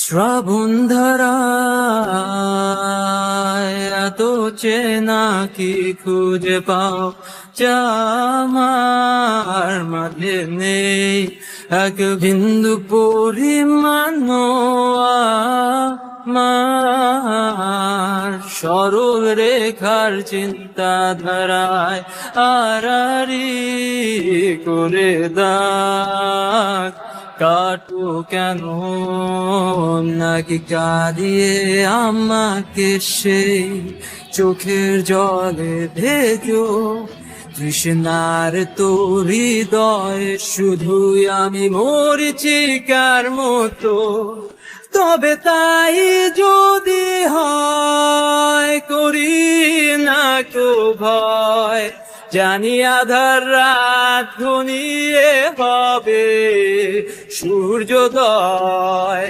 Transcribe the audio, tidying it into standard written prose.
শ্রাবণ ধারায় এত চেনা কি খুঁজে পাও যা আমার মাঝে নেই, এক বিন্দু পরিমাণ আমার সরল রেখার চিন্তাধারায় আড়াআড়ি করে দাগ কাটো কেন, নাকি কাঁদিয়ে আমাকে সেই চোখের জলে ভেজো তৃষ্ণার তোর হৃদয়ে শুধুই আমি মরিচিকার মতো। তবে তাই যদি হয় করি না কো ভয়, জানি আধার রাত ঘনিয়ে হবে সূর্যোদয়।